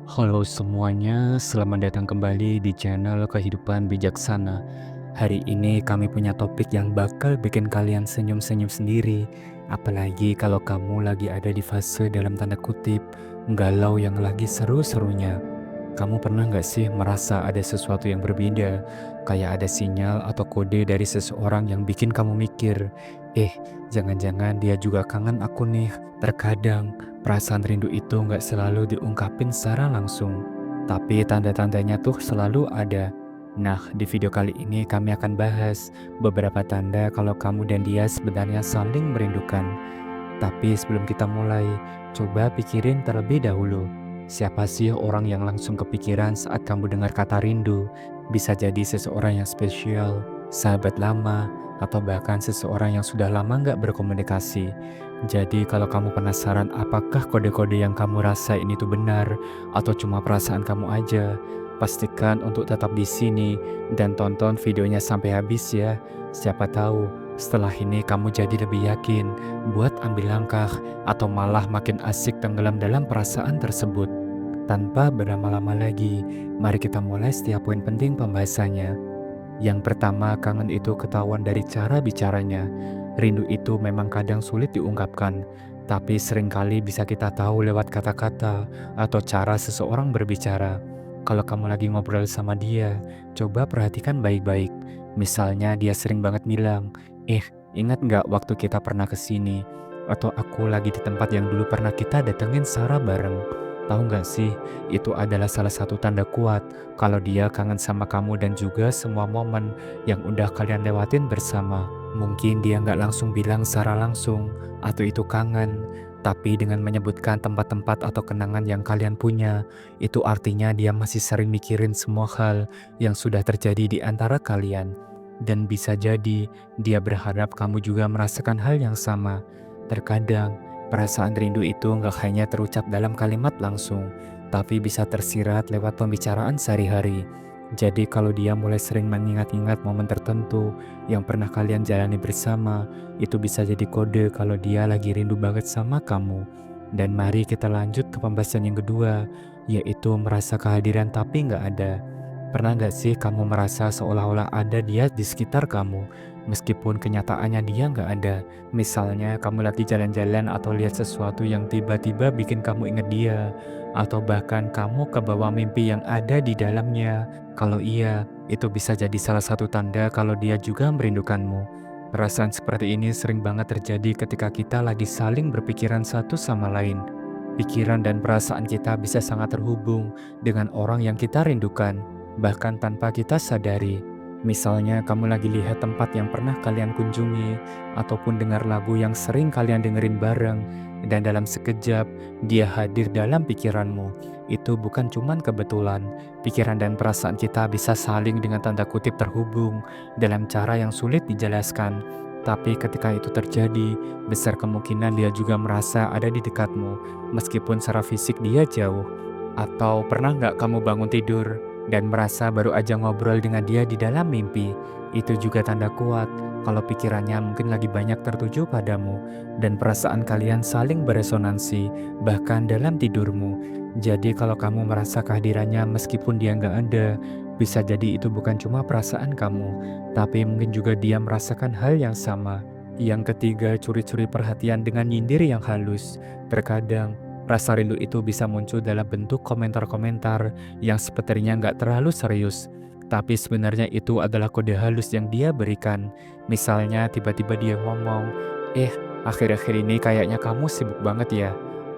Halo semuanya, selamat datang kembali di channel Kehidupan Bijaksana. Hari ini kami punya topik yang bakal bikin kalian senyum-senyum sendiri. Apalagi kalau kamu lagi ada di fase dalam tanda kutip, galau yang lagi seru-serunya. Kamu pernah nggak sih merasa ada sesuatu yang berbeda? Kayak ada sinyal atau kode dari seseorang yang bikin kamu mikir, eh, jangan-jangan dia juga kangen aku nih. Terkadang, perasaan rindu itu nggak selalu diungkapin secara langsung, tapi tanda-tandanya tuh selalu ada. Nah, di video kali ini kami akan bahas beberapa tanda kalau kamu dan dia sebenarnya saling merindukan. Tapi sebelum kita mulai, coba pikirin terlebih dahulu. Siapa sih orang yang langsung kepikiran saat kamu dengar kata rindu? Bisa jadi seseorang yang spesial, sahabat lama, atau bahkan seseorang yang sudah lama nggak berkomunikasi. Jadi kalau kamu penasaran apakah kode-kode yang kamu rasa ini tuh benar atau cuma perasaan kamu aja, pastikan untuk tetap di sini dan tonton videonya sampai habis ya. Siapa tahu setelah ini kamu jadi lebih yakin buat ambil langkah atau malah makin asik tenggelam dalam perasaan tersebut. Tanpa berlama-lama lagi, mari kita mulai setiap poin penting pembahasannya. Yang pertama, kangen itu ketahuan dari cara bicaranya. Rindu itu memang kadang sulit diungkapkan, tapi seringkali bisa kita tahu lewat kata-kata atau cara seseorang berbicara. Kalau kamu lagi ngobrol sama dia, coba perhatikan baik-baik. Misalnya dia sering banget bilang, ingat nggak waktu kita pernah kesini? Atau aku lagi di tempat yang dulu pernah kita datengin secara bareng. Tahu nggak sih, itu adalah salah satu tanda kuat kalau dia kangen sama kamu dan juga semua momen yang udah kalian lewatin bersama. Mungkin dia nggak langsung bilang secara langsung atau itu kangen, tapi dengan menyebutkan tempat-tempat atau kenangan yang kalian punya, itu artinya dia masih sering mikirin semua hal yang sudah terjadi di antara kalian. Dan bisa jadi dia berharap kamu juga merasakan hal yang sama. Terkadang, perasaan rindu itu nggak hanya terucap dalam kalimat langsung, tapi bisa tersirat lewat pembicaraan sehari-hari. Jadi kalau dia mulai sering mengingat-ingat momen tertentu yang pernah kalian jalani bersama, itu bisa jadi kode kalau dia lagi rindu banget sama kamu. Dan mari kita lanjut ke pembahasan yang kedua, yaitu merasa kehadiran tapi nggak ada. Pernah nggak sih kamu merasa seolah-olah ada dia di sekitar kamu, meskipun kenyataannya dia nggak ada? Misalnya kamu lagi jalan-jalan atau lihat sesuatu yang tiba-tiba bikin kamu ingat dia, atau bahkan kamu kebawa mimpi yang ada di dalamnya. Kalau iya, itu bisa jadi salah satu tanda kalau dia juga merindukanmu. Perasaan seperti ini sering banget terjadi ketika kita lagi saling berpikiran satu sama lain. Pikiran dan perasaan kita bisa sangat terhubung dengan orang yang kita rindukan, bahkan tanpa kita sadari. Misalnya kamu lagi lihat tempat yang pernah kalian kunjungi, ataupun dengar lagu yang sering kalian dengerin bareng, dan dalam sekejap dia hadir dalam pikiranmu. Itu bukan cuman kebetulan. Pikiran dan perasaan kita bisa saling dengan tanda kutip terhubung dalam cara yang sulit dijelaskan. Tapi ketika itu terjadi, besar kemungkinan dia juga merasa ada di dekatmu, meskipun secara fisik dia jauh. Atau pernah nggak kamu bangun tidur dan merasa baru aja ngobrol dengan dia di dalam mimpi? Itu juga tanda kuat kalau pikirannya mungkin lagi banyak tertuju padamu dan perasaan kalian saling beresonansi, bahkan dalam tidurmu. Jadi kalau kamu merasa kehadirannya meskipun dia nggak ada, bisa jadi itu bukan cuma perasaan kamu, tapi mungkin juga dia merasakan hal yang sama. Yang ketiga, curi-curi perhatian dengan nyindir yang halus. Terkadang, rasa rindu itu bisa muncul dalam bentuk komentar-komentar yang sepertinya nggak terlalu serius. Tapi sebenarnya itu adalah kode halus yang dia berikan. Misalnya tiba-tiba dia ngomong, "Eh, akhir-akhir ini kayaknya kamu sibuk banget ya?"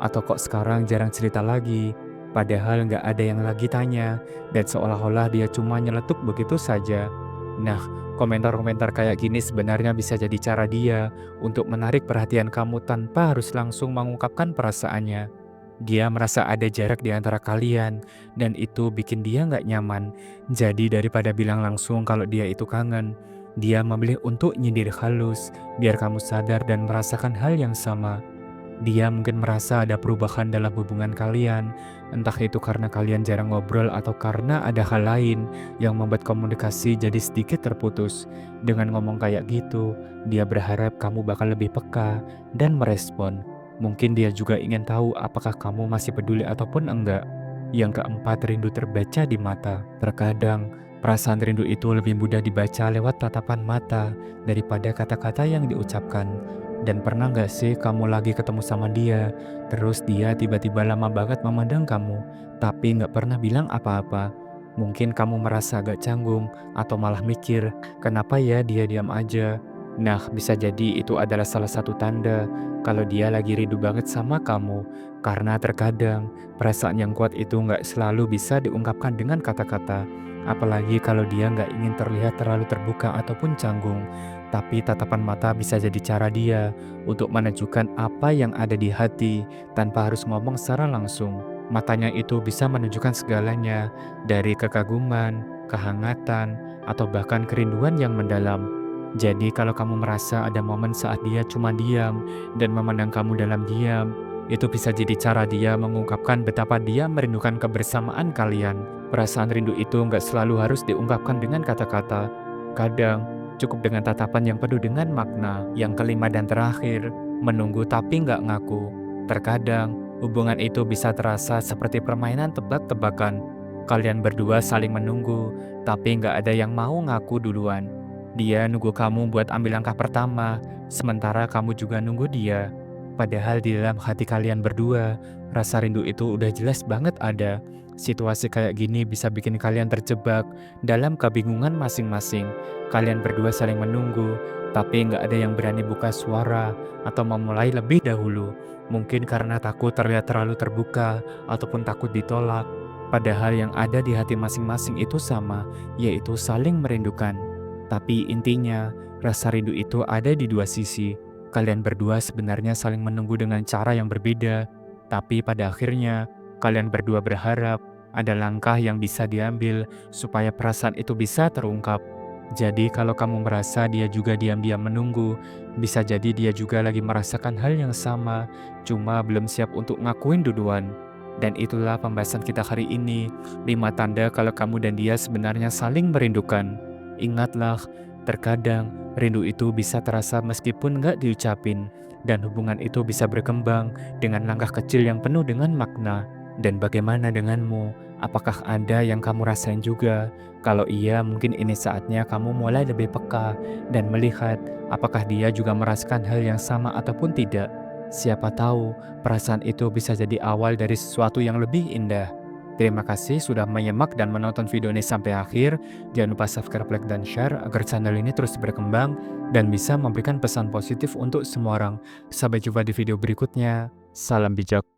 Atau kok sekarang jarang cerita lagi? Padahal nggak ada yang lagi tanya, dan seolah-olah dia cuma nyeletuk begitu saja. Nah, komentar-komentar kayak gini sebenarnya bisa jadi cara dia untuk menarik perhatian kamu tanpa harus langsung mengungkapkan perasaannya. Dia merasa ada jarak di antara kalian, dan itu bikin dia nggak nyaman. Jadi daripada bilang langsung kalau dia itu kangen, dia memilih untuk nyindir halus, biar kamu sadar dan merasakan hal yang sama. Dia mungkin merasa ada perubahan dalam hubungan kalian, entah itu karena kalian jarang ngobrol atau karena ada hal lain yang membuat komunikasi jadi sedikit terputus. Dengan ngomong kayak gitu, dia berharap kamu bakal lebih peka dan merespon. Mungkin dia juga ingin tahu apakah kamu masih peduli ataupun enggak. Yang keempat, rindu terbaca di mata. Terkadang, perasaan rindu itu lebih mudah dibaca lewat tatapan mata daripada kata-kata yang diucapkan. Dan pernah nggak sih kamu lagi ketemu sama dia, terus dia tiba-tiba lama banget memandang kamu, tapi nggak pernah bilang apa-apa? Mungkin kamu merasa agak canggung, atau malah mikir, kenapa ya dia diam aja? Nah, bisa jadi itu adalah salah satu tanda kalau dia lagi rindu banget sama kamu. Karena terkadang perasaan yang kuat itu nggak selalu bisa diungkapkan dengan kata-kata. Apalagi kalau dia nggak ingin terlihat terlalu terbuka ataupun canggung. Tapi tatapan mata bisa jadi cara dia untuk menunjukkan apa yang ada di hati tanpa harus ngomong secara langsung. Matanya itu bisa menunjukkan segalanya, dari kekaguman, kehangatan, atau bahkan kerinduan yang mendalam. Jadi kalau kamu merasa ada momen saat dia cuma diam dan memandang kamu dalam diam, itu bisa jadi cara dia mengungkapkan betapa dia merindukan kebersamaan kalian. Perasaan rindu itu nggak selalu harus diungkapkan dengan kata-kata. Kadang, cukup dengan tatapan yang penuh dengan makna. Yang kelima dan terakhir, menunggu tapi nggak ngaku. Terkadang, hubungan itu bisa terasa seperti permainan tebak-tebakan. Kalian berdua saling menunggu, tapi nggak ada yang mau ngaku duluan. Dia nunggu kamu buat ambil langkah pertama, sementara kamu juga nunggu dia. Padahal di dalam hati kalian berdua, rasa rindu itu udah jelas banget ada. Situasi kayak gini bisa bikin kalian terjebak dalam kebingungan masing-masing. Kalian berdua saling menunggu, tapi nggak ada yang berani buka suara atau memulai lebih dahulu. Mungkin karena takut terlihat terlalu terbuka ataupun takut ditolak. Padahal yang ada di hati masing-masing itu sama, yaitu saling merindukan. Tapi intinya, rasa rindu itu ada di dua sisi. Kalian berdua sebenarnya saling menunggu dengan cara yang berbeda, tapi pada akhirnya kalian berdua berharap ada langkah yang bisa diambil supaya perasaan itu bisa terungkap. Jadi kalau kamu merasa dia juga diam-diam menunggu, bisa jadi dia juga lagi merasakan hal yang sama, cuma belum siap untuk ngakuin duluan. Dan itulah pembahasan kita hari ini, 5 tanda kalau kamu dan dia sebenarnya saling merindukan. Ingatlah, terkadang rindu itu bisa terasa meskipun nggak diucapin, dan hubungan itu bisa berkembang dengan langkah kecil yang penuh dengan makna. Dan bagaimana denganmu? Apakah ada yang kamu rasain juga? Kalau iya, mungkin ini saatnya kamu mulai lebih peka dan melihat apakah dia juga merasakan hal yang sama ataupun tidak. Siapa tahu perasaan itu bisa jadi awal dari sesuatu yang lebih indah. Terima kasih sudah menyimak dan menonton video ini sampai akhir. Jangan lupa subscribe, like, dan share agar channel ini terus berkembang dan bisa memberikan pesan positif untuk semua orang. Sampai jumpa di video berikutnya. Salam bijak.